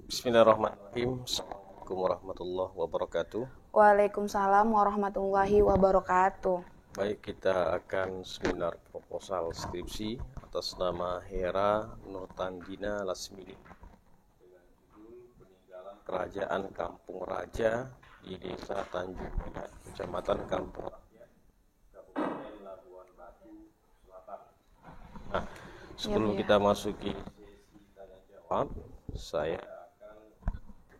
Bismillahirrahmanirrahim. Assalamualaikum warahmatullahi wabarakatuh. Waalaikumsalam warahmatullahi wabarakatuh. Baik, kita akan seminar proposal skripsi atas nama Hera Nurtandina Lasmini dengan judul Peninggalan Kerajaan Kampung Raja di Desa Tanjung Pinang, Kecamatan Kampung Raja, Kabupaten Labuan Batu Selatan. Nah, sebelum kita masuki sesi tanya jawab, saya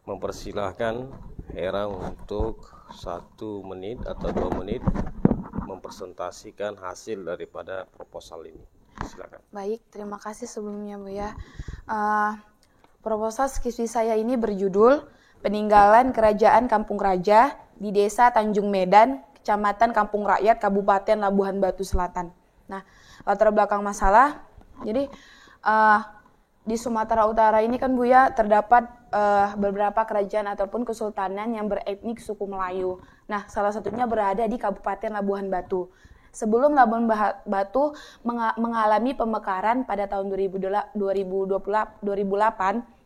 mempersilahkan Hera untuk 1 menit atau 2 menit mempresentasikan hasil daripada proposal ini. Silakan. Baik, terima kasih sebelumnya Bu ya. Proposal skripsi saya ini berjudul Peninggalan Kerajaan Kampung Raja di Desa Tanjung Medan, Kecamatan Kampung Rakyat, Kabupaten Labuhan Batu Selatan. Nah, latar belakang masalah, jadi di Sumatera Utara ini kan Bu ya terdapat beberapa kerajaan ataupun kesultanan yang beretnik suku Melayu. Nah, salah satunya berada di Kabupaten Labuhan Batu. Sebelum Labuhan Batu mengalami pemekaran pada tahun 2008,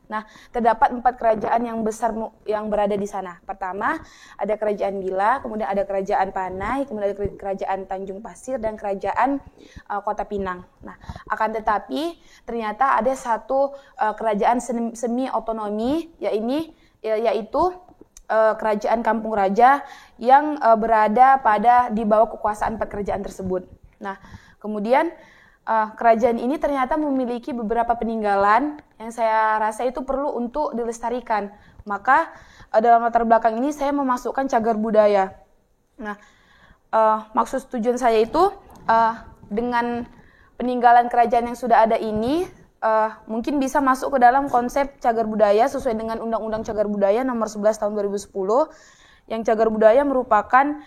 nah, terdapat 4 kerajaan yang besar yang berada di sana. Pertama, ada Kerajaan Bila, kemudian ada Kerajaan Panai, kemudian ada Kerajaan Tanjung Pasir, dan Kerajaan Kota Pinang. Nah, akan tetapi ternyata ada satu kerajaan semi otonomi, yaitu Kerajaan Kampung Raja yang berada di bawah kekuasaan 4 kerajaan tersebut. Nah, kemudian kerajaan ini ternyata memiliki beberapa peninggalan yang saya rasa itu perlu untuk dilestarikan. Maka dalam latar belakang ini saya memasukkan cagar budaya. Nah, maksud tujuan saya itu dengan peninggalan kerajaan yang sudah ada ini mungkin bisa masuk ke dalam konsep cagar budaya sesuai dengan Undang-Undang Cagar Budaya Nomor 11 Tahun 2010, yang cagar budaya merupakan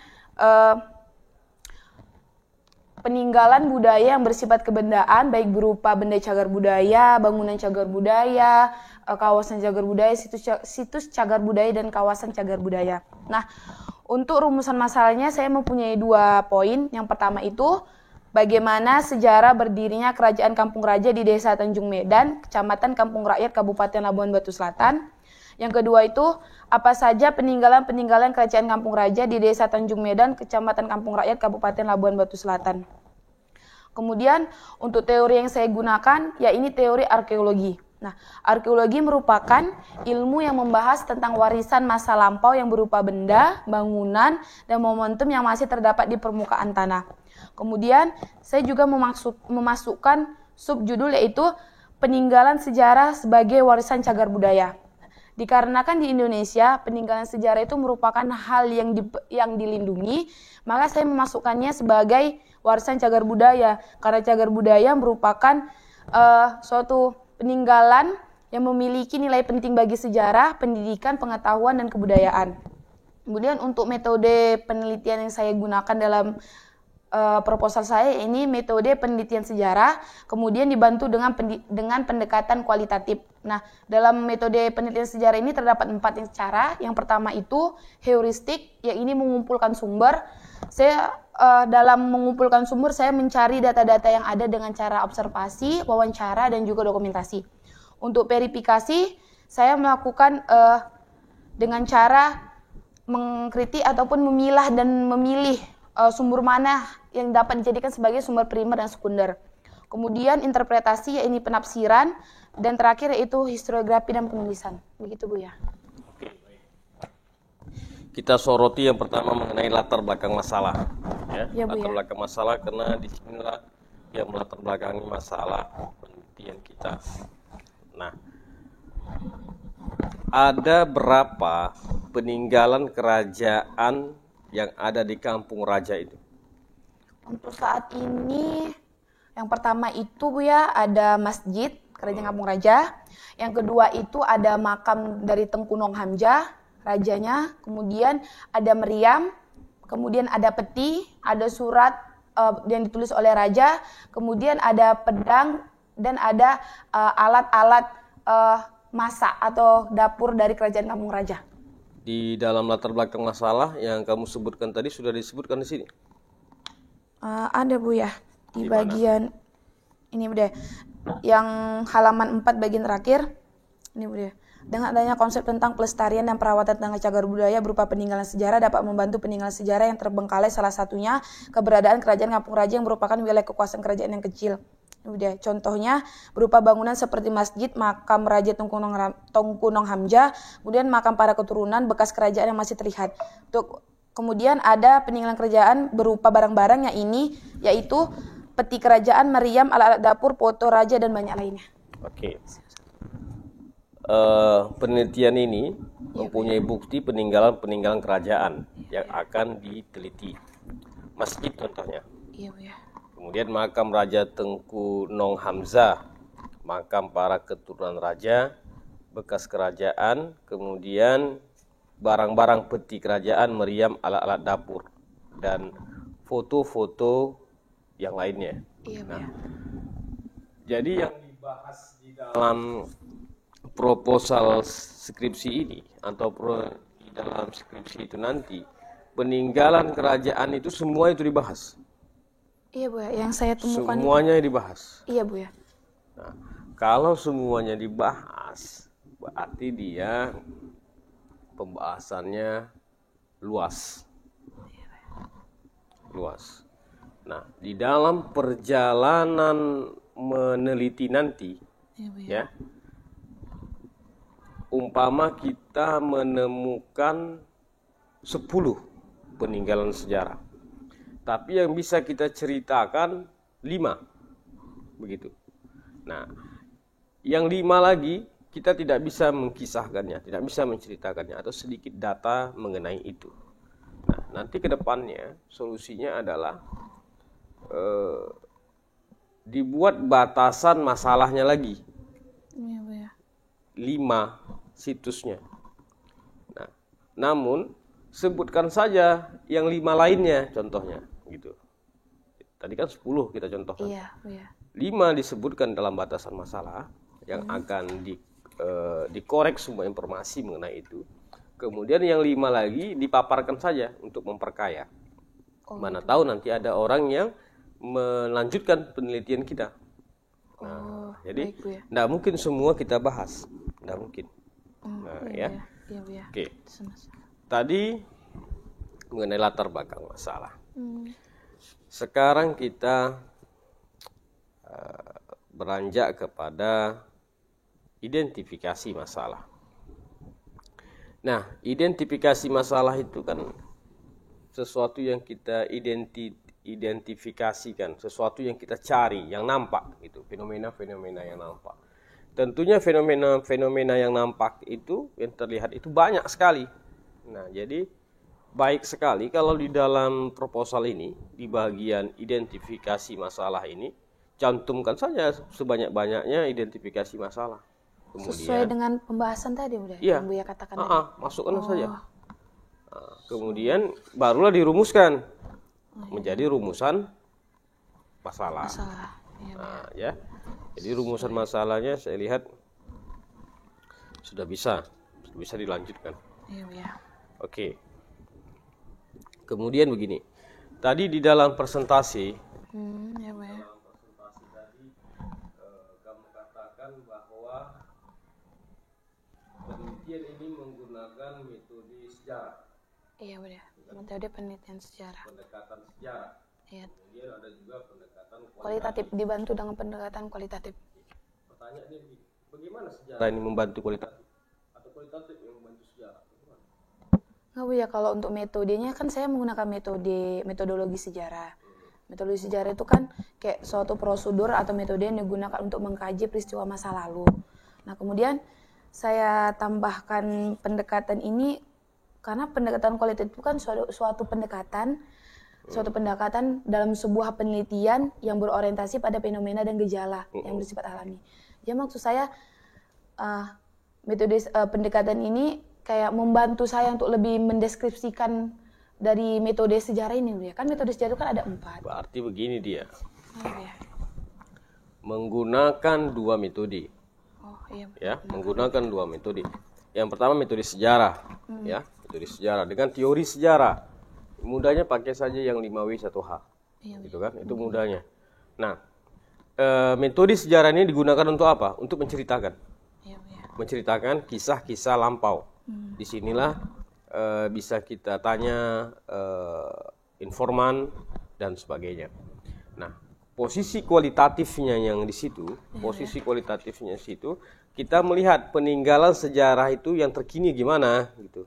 peninggalan budaya yang bersifat kebendaan, baik berupa benda cagar budaya, bangunan cagar budaya, kawasan cagar budaya, situs cagar budaya, dan kawasan cagar budaya. Nah, untuk rumusan masalahnya saya mempunyai 2 poin. Yang pertama itu, bagaimana sejarah berdirinya Kerajaan Kampung Raja di Desa Tanjung Medan, Kecamatan Kampung Rakyat, Kabupaten Labuhan Batu Selatan. Yang kedua itu, apa saja peninggalan Kerajaan Kampung Raja di Desa Tanjung Medan, Kecamatan Kampung Rakyat, Kabupaten Labuhan Batu Selatan. Kemudian untuk teori yang saya gunakan, ini teori arkeologi. Nah, arkeologi merupakan ilmu yang membahas tentang warisan masa lampau yang berupa benda, bangunan, dan momentum yang masih terdapat di permukaan tanah. Kemudian saya juga memasukkan subjudul yaitu peninggalan sejarah sebagai warisan cagar budaya. Dikarenakan di Indonesia peninggalan sejarah itu merupakan hal yang dilindungi, maka saya memasukkannya sebagai warisan cagar budaya, karena cagar budaya merupakan suatu peninggalan yang memiliki nilai penting bagi sejarah, pendidikan, pengetahuan, dan kebudayaan. Kemudian untuk metode penelitian yang saya gunakan dalam proposal saya ini metode penelitian sejarah, kemudian dibantu dengan pendekatan kualitatif. Nah, dalam metode penelitian sejarah ini terdapat 4 cara. Yang pertama itu heuristik, ini mengumpulkan sumber. Saya dalam mengumpulkan sumber, saya mencari data-data yang ada dengan cara observasi, wawancara, dan juga dokumentasi. Untuk verifikasi, saya melakukan dengan cara mengkritik ataupun memilah dan memilih sumber mana yang dapat dijadikan sebagai sumber primer dan sekunder. Kemudian interpretasi, ini penafsiran, dan terakhir yaitu historiografi dan penulisan. Begitu Bu ya. Oke, baik. Kita soroti yang pertama mengenai latar belakang masalah. Latar belakang masalah, karena disinilah yang melatar belakangi masalah penelitian kita. Nah, ada berapa peninggalan kerajaan yang ada di Kampung Raja itu? Untuk saat ini, yang pertama itu Bu ya, ada masjid Kerajaan Kampung Raja. Yang kedua itu ada makam dari Tengku Nong Hamjah, rajanya. Kemudian ada meriam, kemudian ada peti, ada surat yang ditulis oleh raja, kemudian ada pedang, dan ada alat-alat masak atau dapur dari Kerajaan Kampung Raja. Di dalam latar belakang masalah yang kamu sebutkan tadi sudah disebutkan di sini? Ada Bu ya, di bagian ini Bu deh, yang halaman 4 bagian terakhir. Ini Bu deh, Dengan adanya konsep tentang pelestarian dan perawatan tentang cagar budaya berupa peninggalan sejarah dapat membantu peninggalan sejarah yang terbengkalai, salah satunya keberadaan kerajaan Kampung Raja yang merupakan wilayah kekuasaan kerajaan yang kecil. Udah, contohnya berupa bangunan seperti masjid, makam Raja Tengkunong Hamja, kemudian makam para keturunan bekas kerajaan yang masih terlihat. Kemudian ada peninggalan kerajaan berupa barang-barang yang ini, yaitu peti kerajaan, meriam, alat-alat dapur, foto raja, dan banyak lainnya. Oke. Penelitian ini mempunyai bukti peninggalan kerajaan yang akan diteliti. Masjid contohnya. Iya, Bu ya. Kemudian makam Raja Tengkunong Hamzah, makam para keturunan raja, bekas kerajaan, kemudian barang-barang peti kerajaan, meriam, alat-alat dapur, dan foto-foto yang lainnya. Iya, Bu ya. Jadi yang dibahas di dalam proposal skripsi ini atau di dalam skripsi itu nanti, peninggalan kerajaan itu semua itu dibahas. Iya, Bu ya, yang saya temukan semuanya dibahas. Iya, Bu ya. Nah, kalau semuanya dibahas, berarti dia pembahasannya luas. Luas. Nah, di dalam perjalanan meneliti nanti, Iya, Bu ya, umpama kita menemukan 10 peninggalan sejarah, tapi yang bisa kita ceritakan 5, begitu. Nah, yang 5 lagi kita tidak bisa mengkisahkannya, tidak bisa menceritakannya, atau sedikit data mengenai itu. Nah, nanti ke depannya solusinya adalah dibuat batasan masalahnya lagi. Iya, Bu ya. 5 situsnya. Nah, namun sebutkan saja yang 5 lainnya contohnya, gitu. Tadi kan 10 kita contohkan. Iya, Bu ya. 5 disebutkan dalam batasan masalah yang akan dikorek semua informasi mengenai itu. Kemudian yang 5 lagi dipaparkan saja untuk memperkaya. Mana tahu nanti ada orang yang melanjutkan penelitian kita. Nah, jadi baik, Bu ya. tidak mungkin semua kita bahas, tidak mungkin. Nah, Iya, ya. Iya, Bu ya. Oke. Tadi mengenai latar belakang masalah. Sekarang kita beranjak kepada identifikasi masalah. Nah, identifikasi masalah itu kan sesuatu yang kita identifikasikan, sesuatu yang kita cari, yang nampak, gitu, fenomena-fenomena yang nampak. Tentunya fenomena-fenomena yang nampak itu, yang terlihat itu banyak sekali. Nah, jadi baik sekali kalau di dalam proposal ini, di bagian identifikasi masalah ini, cantumkan saja sebanyak-banyaknya identifikasi masalah. Kemudian, sesuai dengan pembahasan tadi, Bu ya, iya, yang Bu ya katakan tadi. masukkan saja. Nah, kemudian barulah dirumuskan menjadi rumusan masalah. Iya, Nah, ya. Jadi rumusan masalahnya saya lihat sudah bisa dilanjutkan. Iya, Bu ya. Oke. Kemudian begini. Tadi di dalam presentasi, Iya, Bu ya. kamu katakan bahwa penelitian ini menggunakan metode sejarah. Iya, Bu ya. Metode penelitian sejarah. Pendekatan sejarah. Iya. Kemudian ada juga pendekatan Kualitatif, dibantu dengan pendekatan kualitatif. Pertanyaannya begini, bagaimana sejarah ini membantu kualitatif? Atau kualitatif yang membantu sejarah? Nggak, Bu ya, kalau untuk metodenya kan saya menggunakan metodologi sejarah. Metodologi sejarah itu kan kayak suatu prosedur atau metode yang digunakan untuk mengkaji peristiwa masa lalu. Nah, kemudian saya tambahkan pendekatan ini karena pendekatan kualitatif itu kan suatu pendekatan dalam sebuah penelitian yang berorientasi pada fenomena dan gejala yang bersifat alami. Jadi maksud saya metode pendekatan ini kayak membantu saya untuk lebih mendeskripsikan dari metode sejarah ini, ya kan metode sejarah itu kan ada 4. Berarti begini dia. Ya. Menggunakan 2 metode. Oh iya. Ya, menggunakan 2 metode. Yang pertama metode sejarah, ya, metode sejarah dengan teori sejarah. Mudahnya pakai saja yang 5W 1H. Iya, gitu kan? Itu mudahnya. Nah, metode sejarah ini digunakan untuk apa? Untuk menceritakan. Iya, menceritakan kisah-kisah lampau. Disinilah bisa kita tanya informan dan sebagainya. Nah, posisi kualitatifnya yang di situ, kita melihat peninggalan sejarah itu yang terkini gimana gitu.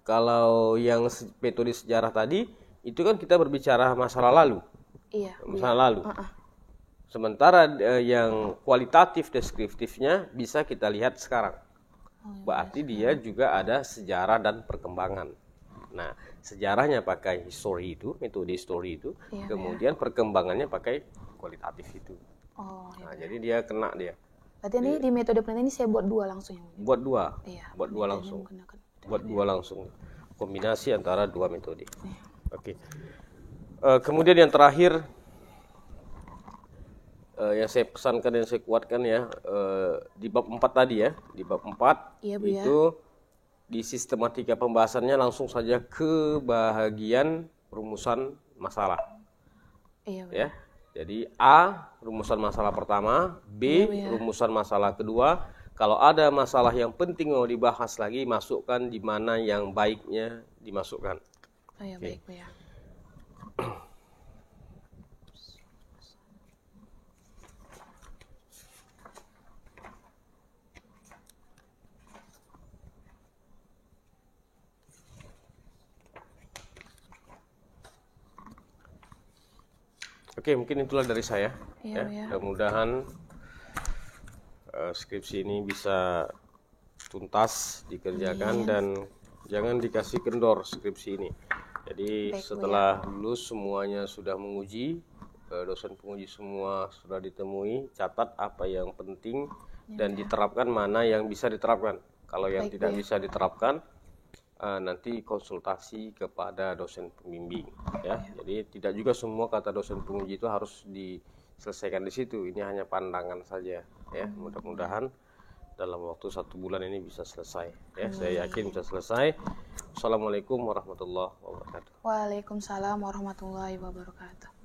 Kalau yang metode sejarah tadi itu kan kita berbicara masalah lalu. Iya. Masa lalu. Sementara yang kualitatif deskriptifnya bisa kita lihat sekarang. Berarti dia juga ada sejarah dan perkembangan. Nah, sejarahnya pakai history itu, metode history itu, kemudian perkembangannya pakai kualitatif itu. Nah, jadi dia kena dia. Berarti ini di metode penelitian ini saya buat dua langsung. Buat dua. Iya. Buat dua langsung. Kombinasi antara dua metode. Oke. Kemudian yang terakhir yang saya pesankan dan saya kuatkan ya, di bab 4 tadi ya, di bab 4 itu di sistematika pembahasannya langsung saja ke bahagian rumusan masalah. Ya. Jadi A rumusan masalah pertama, B rumusan masalah kedua. Kalau ada masalah yang penting mau dibahas lagi, masukkan di mana yang baiknya dimasukkan. Baik, Bu ya. Oke, mungkin itulah dari saya. Ya. Mudah-mudahan skripsi ini bisa tuntas dikerjakan dan jangan dikasih kendor skripsi ini. Jadi setelah lulus semuanya sudah menguji, dosen penguji semua sudah ditemui, catat apa yang penting dan diterapkan mana yang bisa diterapkan. Kalau yang tidak bisa diterapkan, nanti konsultasi kepada dosen pembimbing. Ya, jadi tidak juga semua kata dosen penguji itu harus diselesaikan di situ. Ini hanya pandangan saja. Ya, mudah-mudahan dalam waktu 1 bulan ini bisa selesai. Ya, saya yakin bisa selesai. Assalamualaikum warahmatullahi wabarakatuh. Waalaikumsalam warahmatullahi wabarakatuh.